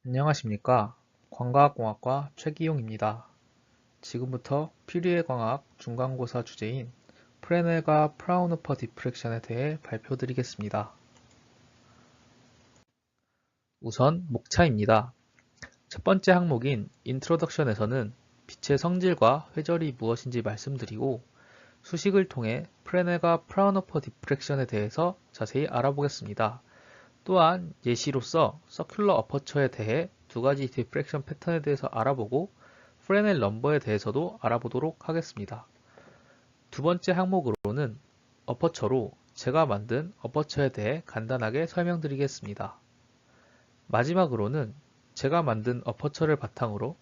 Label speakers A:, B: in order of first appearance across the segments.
A: 안녕하십니까. 광과학공학과 최기용입니다. 지금부터 퓨리에 광학 중간고사 주제인 프레넬과 프라운호퍼 디프렉션에 대해 발표드리겠습니다. 우선 목차입니다. 첫 번째 항목인 인트로덕션에서는 빛의 성질과 회절이 무엇인지 말씀드리고 수식을 통해 프레넬과 프라운호퍼 디프렉션에 대해서 자세히 알아보겠습니다. 또한 예시로서 서큘러 어퍼처에 대해 두 가지 디프렉션 패턴에 대해서 알아보고 프레넬 넘버에 대해서도 알아보도록 하겠습니다. 두 번째 항목으로는 어퍼처로 제가 만든 어퍼처에 대해 간단하게 설명드리겠습니다. 마지막으로는 제가 만든 어퍼처를 바탕으로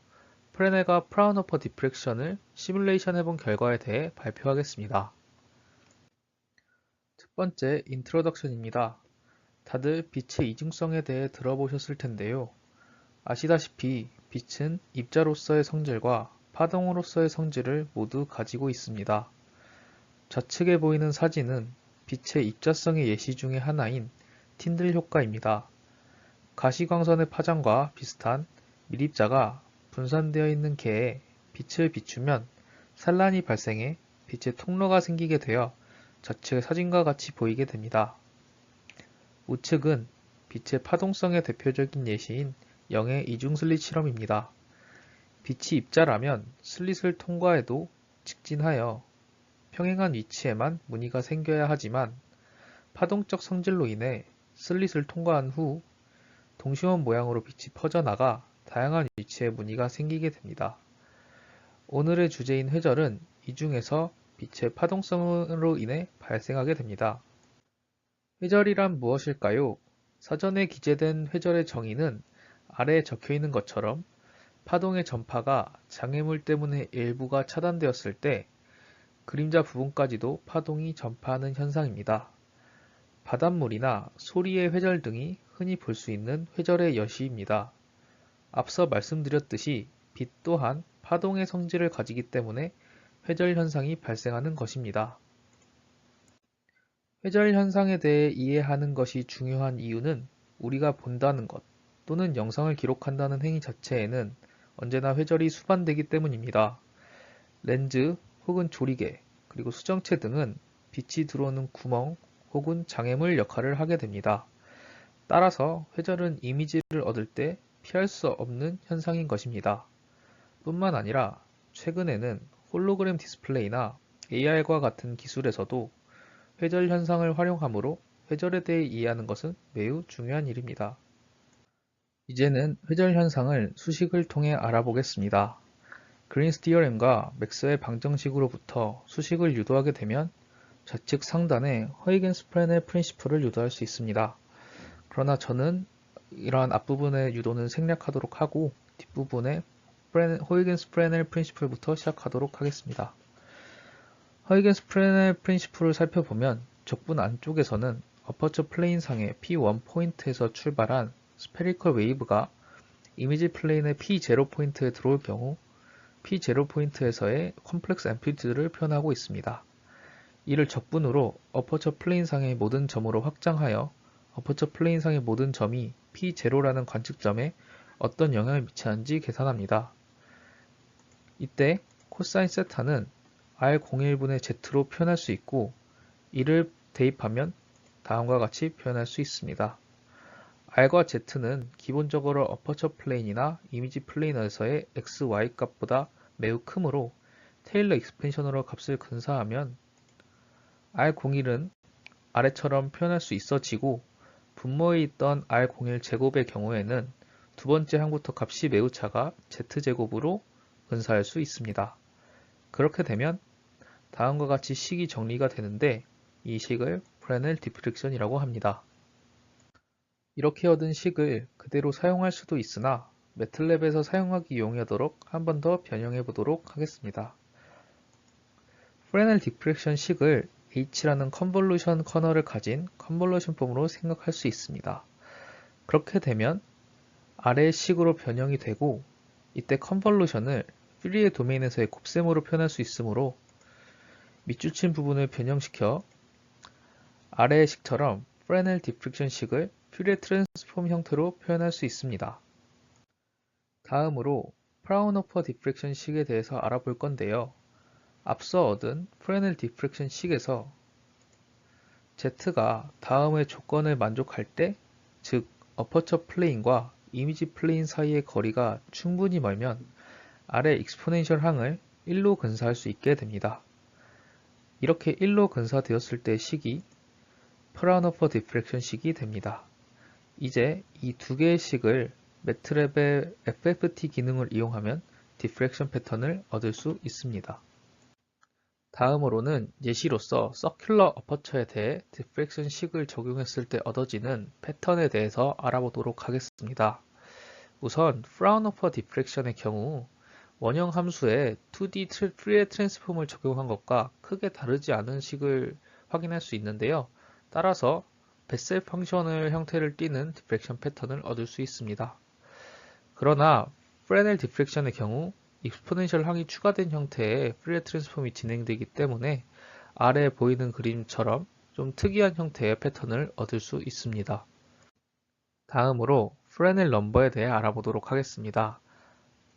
A: 프레넬과 프라운호퍼 디프렉션을 시뮬레이션 해본 결과에 대해 발표하겠습니다. 첫 번째 인트로덕션입니다. 다들 빛의 이중성에 대해 들어보셨을 텐데요. 아시다시피 빛은 입자로서의 성질과 파동으로서의 성질을 모두 가지고 있습니다. 좌측에 보이는 사진은 빛의 입자성의 예시 중의 하나인 틴들 효과입니다. 가시광선의 파장과 비슷한 밀입자가 분산되어 있는 개에 빛을 비추면 산란이 발생해 빛의 통로가 생기게 되어 좌측의 사진과 같이 보이게 됩니다. 우측은 빛의 파동성의 대표적인 예시인 영의 이중슬릿 실험입니다. 빛이 입자라면 슬릿을 통과해도 직진하여 평행한 위치에만 무늬가 생겨야 하지만 파동적 성질로 인해 슬릿을 통과한 후 동시원 모양으로 빛이 퍼져나가 다양한 위치에 무늬가 생기게 됩니다. 오늘의 주제인 회절은 이 중에서 빛의 파동성으로 인해 발생하게 됩니다. 회절이란 무엇일까요? 사전에 기재된 회절의 정의는 아래에 적혀있는 것처럼 파동의 전파가 장애물 때문에 일부가 차단되었을 때 그림자 부분까지도 파동이 전파하는 현상입니다. 바닷물이나 소리의 회절 등이 흔히 볼 수 있는 회절의 여시입니다. 앞서 말씀드렸듯이 빛 또한 파동의 성질을 가지기 때문에 회절 현상이 발생하는 것입니다. 회절 현상에 대해 이해하는 것이 중요한 이유는 우리가 본다는 것 또는 영상을 기록한다는 행위 자체에는 언제나 회절이 수반되기 때문입니다. 렌즈 혹은 조리개 그리고 수정체 등은 빛이 들어오는 구멍 혹은 장애물 역할을 하게 됩니다. 따라서 회절은 이미지를 얻을 때 피할 수 없는 현상인 것입니다. 뿐만 아니라 최근에는 홀로그램 디스플레이나 AR과 같은 기술에서도 회절 현상을 활용하므로 회절에 대해 이해하는 것은 매우 중요한 일입니다. 이제는 회절 현상을 수식을 통해 알아보겠습니다. 그린스 티어렘과 맥스웰 방정식으로부터 수식을 유도하게 되면 좌측 상단에 허이겐스 프레넬 프린시플을 유도할 수 있습니다. 그러나 저는 이러한 앞부분의 유도는 생략하도록 하고 뒷부분에 허이겐스 프레넬 프린시플부터 시작하도록 하겠습니다. 허이겐스 프레넬 프린시플을 살펴보면 적분 안쪽에서는 어퍼처 플레인상의 P1 포인트에서 출발한 스페리컬 웨이브가 이미지 플레인의 P0 포인트에 들어올 경우 P0 포인트에서의 컴플렉스 앰플리튜드를 표현하고 있습니다. 이를 적분으로 어퍼처 플레인상의 모든 점으로 확장하여 어퍼처 플레인상의 모든 점이 P0라는 관측점에 어떤 영향을 미치는지 계산합니다. 이때 코사인 세타는 R01분의 Z로 표현할 수 있고 이를 대입하면 다음과 같이 표현할 수 있습니다. R과 Z는 기본적으로 어퍼처 플레인이나 이미지 플레인에서의 X, Y 값보다 매우 크므로 테일러 익스펜션으로 값을 근사하면 R01은 아래처럼 표현할 수 있어지고 분모에 있던 R01 제곱의 경우에는 두 번째 항부터 값이 매우 작아 Z제곱으로 근사할 수 있습니다. 그렇게 되면 다음과 같이 식이 정리가 되는데 이 식을 프레넬 디프렉션이라고 합니다. 이렇게 얻은 식을 그대로 사용할 수도 있으나 매틀랩에서 사용하기 용이하도록 한 번 더 변형해 보도록 하겠습니다. 프레넬 디프렉션 식을 H라는 컨볼루션 커널을 가진 컨볼루션 폼으로 생각할 수 있습니다. 그렇게 되면 아래의 식으로 변형이 되고 이때 컨볼루션을 퓨리에 도메인에서의 곱셈으로 표현할 수 있으므로 밑줄친 부분을 변형시켜 아래의 식처럼 프레넬 디프렉션 식을 퓨리에 트랜스폼 형태로 표현할 수 있습니다. 다음으로 프라운호퍼 디프렉션 식에 대해서 알아볼 건데요. 앞서 얻은 프레넬 디프렉션 식에서 Z가 다음의 조건을 만족할 때, 즉 어퍼처 플레인과 이미지 플레인 사이의 거리가 충분히 멀면 아래 익스포넨셜 항을 1로 근사할 수 있게 됩니다. 이렇게 1로 근사되었을 때 식이 프라운호퍼 디프렉션 식이 됩니다. 이제 이 두 개의 식을 매트랩의 FFT 기능을 이용하면 디프렉션 패턴을 얻을 수 있습니다. 다음으로는 예시로서 서큘러 어퍼처에 대해 디프렉션 식을 적용했을 때 얻어지는 패턴에 대해서 알아보도록 하겠습니다. 우선 프라운호퍼 디프렉션의 경우 원형 함수에 2D 프리에 트랜스폼을 적용한 것과 크게 다르지 않은 식을 확인할 수 있는데요. 따라서 베셀 펑션을 형태를 띠는 디프렉션 패턴을 얻을 수 있습니다. 그러나 프레넬 디프렉션의 경우 익스포넨셜 항이 추가된 형태의 프리에 트랜스폼이 진행되기 때문에 아래 보이는 그림처럼 좀 특이한 형태의 패턴을 얻을 수 있습니다. 다음으로 프레넬 넘버에 대해 알아보도록 하겠습니다.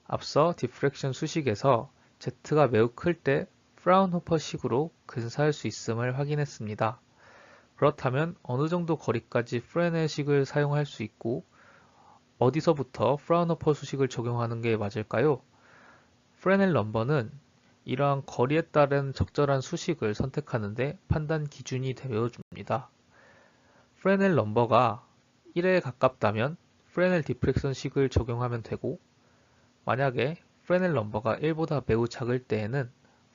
A: 앞서 디프렉션 수식에서 Z가 매우 클 때 프라운호퍼 식으로 근사할 수 있음을 확인했습니다. 그렇다면 어느 정도 거리까지 프레넬 식을 사용할 수 있고 어디서부터 프라운호퍼 수식을 적용하는 게 맞을까요? 프레넬 넘버는 이러한 거리에 따른 적절한 수식을 선택하는데 판단 기준이 되어줍니다. 프레넬 넘버가 1에 가깝다면 프레넬 디프렉션 식을 적용하면 되고, 만약에 프레넬 넘버가 1보다 매우 작을 때에는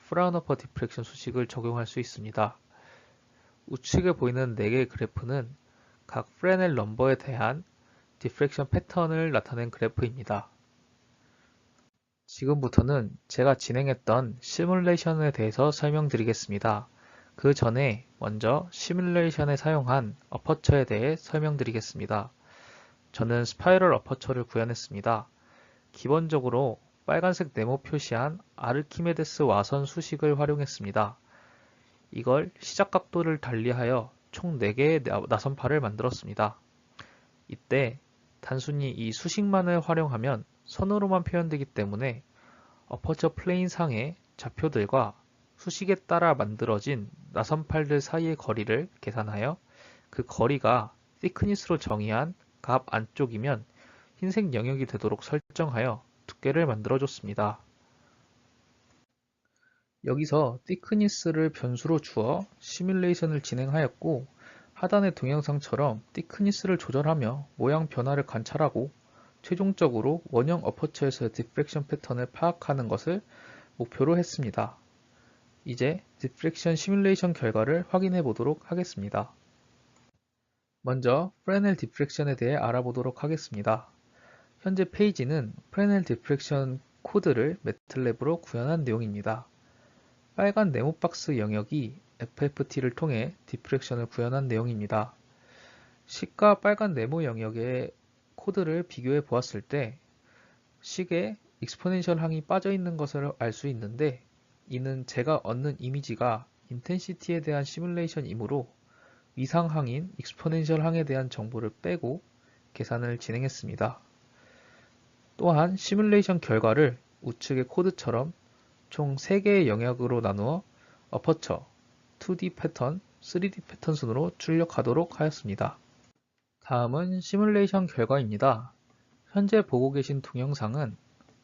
A: 프라운호퍼 디프렉션 수식을 적용할 수 있습니다. 우측에 보이는 4개의 그래프는 각 프레넬 넘버에 대한 디프렉션 패턴을 나타낸 그래프입니다. 지금부터는 제가 진행했던 시뮬레이션에 대해서 설명드리겠습니다. 그 전에 먼저 시뮬레이션에 사용한 어퍼처에 대해 설명드리겠습니다. 저는 스파이럴 어퍼처를 구현했습니다. 기본적으로 빨간색 네모 표시한 아르키메데스 와선 수식을 활용했습니다. 이걸 시작 각도를 달리하여 총 4개의 나선팔을 만들었습니다. 이때 단순히 이 수식만을 활용하면 선으로만 표현되기 때문에 어퍼처 플레인 상의 좌표들과 수식에 따라 만들어진 나선팔들 사이의 거리를 계산하여 그 거리가 thickness로 정의한 값 안쪽이면 흰색 영역이 되도록 설정하여 두께를 만들어줬습니다. 여기서 thickness를 변수로 주어 시뮬레이션을 진행하였고, 하단의 동영상처럼 thickness를 조절하며 모양 변화를 관찰하고 최종적으로 원형 어퍼처에서의 디프렉션 패턴을 파악하는 것을 목표로 했습니다. 이제 디프렉션 시뮬레이션 결과를 확인해 보도록 하겠습니다. 먼저 프레넬 디프렉션에 대해 알아보도록 하겠습니다. 현재 페이지는 프레넬 디프렉션 코드를 매틀랩으로 구현한 내용입니다. 빨간 네모박스 영역이 FFT를 통해 디프렉션을 구현한 내용입니다. 식과 빨간 네모 영역의 코드를 비교해 보았을 때 식에 익스포넨셜 항이 빠져 있는 것을 알 수 있는데, 이는 제가 얻는 이미지가 인텐시티에 대한 시뮬레이션이므로 위상항인 익스포넨셜 항에 대한 정보를 빼고 계산을 진행했습니다. 또한 시뮬레이션 결과를 우측의 코드처럼 총 3개의 영역으로 나누어 어퍼처, 2D 패턴, 3D 패턴 순으로 출력하도록 하였습니다. 다음은 시뮬레이션 결과입니다. 현재 보고 계신 동영상은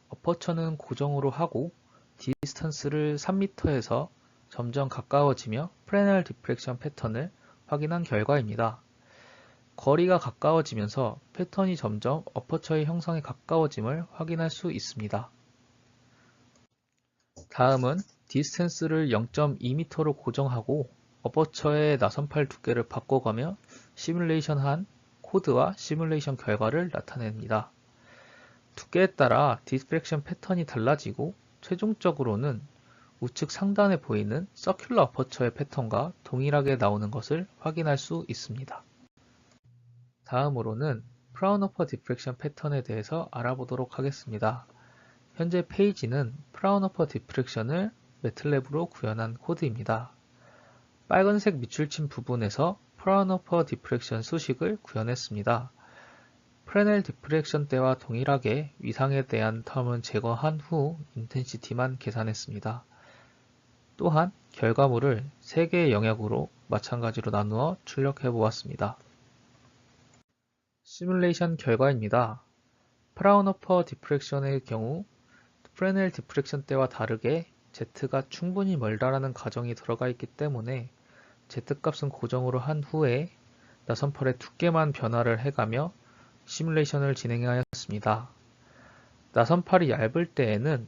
A: 어퍼처는 고정으로 하고 디스턴스를 3m에서 점점 가까워지며 프레넬 디프렉션 패턴을 확인한 결과입니다. 거리가 가까워지면서 패턴이 점점 어퍼처의 형성에 가까워짐을 확인할 수 있습니다. 다음은 디스턴스를 0.2m로 고정하고 어퍼처의 나선팔 두께를 바꿔가며 시뮬레이션한 코드와 시뮬레이션 결과를 나타냅니다. 두께에 따라 디프렉션 패턴이 달라지고 최종적으로는 우측 상단에 보이는 서큘러 어퍼처의 패턴과 동일하게 나오는 것을 확인할 수 있습니다. 다음으로는 프라운호퍼 디프렉션 패턴에 대해서 알아보도록 하겠습니다. 현재 페이지는 프라운호퍼 디프렉션을 매틀랩으로 구현한 코드입니다. 빨간색 밑줄 친 부분에서 프라운호퍼 디프렉션 수식을 구현했습니다. 프레넬 디프렉션 때와 동일하게 위상에 대한 텀은 제거한 후 인텐시티만 계산했습니다. 또한 결과물을 3개의 영역으로 마찬가지로 나누어 출력해 보았습니다. 시뮬레이션 결과입니다. 프라운호퍼 디프렉션의 경우 프레넬 디프렉션 때와 다르게 Z가 충분히 멀다라는 가정이 들어가 있기 때문에 Z값은 고정으로 한 후에 나선펄의 두께만 변화를 해가며 시뮬레이션을 진행하였습니다. 나선팔이 얇을 때에는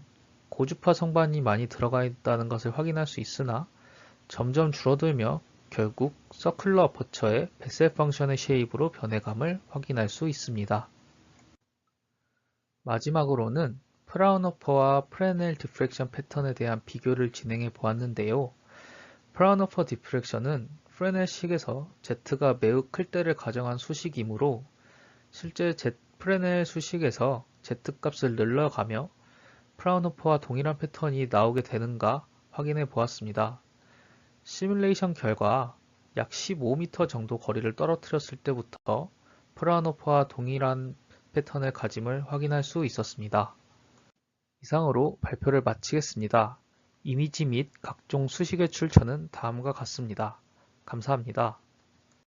A: 고주파 성반이 많이 들어가 있다는 것을 확인할 수 있으나 점점 줄어들며 결국 서큘러 어퍼처의 베셀 펑션의 쉐입으로 변해감을 확인할 수 있습니다. 마지막으로는 프라운호퍼와 프레넬 디프렉션 패턴에 대한 비교를 진행해 보았는데요. 프라운호퍼 디프렉션은 프레넬식에서 Z가 매우 클 때를 가정한 수식이므로 실제 프레넬 수식에서 Z값을 늘려가며 프라운호퍼와 동일한 패턴이 나오게 되는가 확인해 보았습니다. 시뮬레이션 결과 약 15m 정도 거리를 떨어뜨렸을 때부터 프라운호퍼와 동일한 패턴을 가짐을 확인할 수 있었습니다. 이상으로 발표를 마치겠습니다. 이미지 및 각종 수식의 출처는 다음과 같습니다. 감사합니다.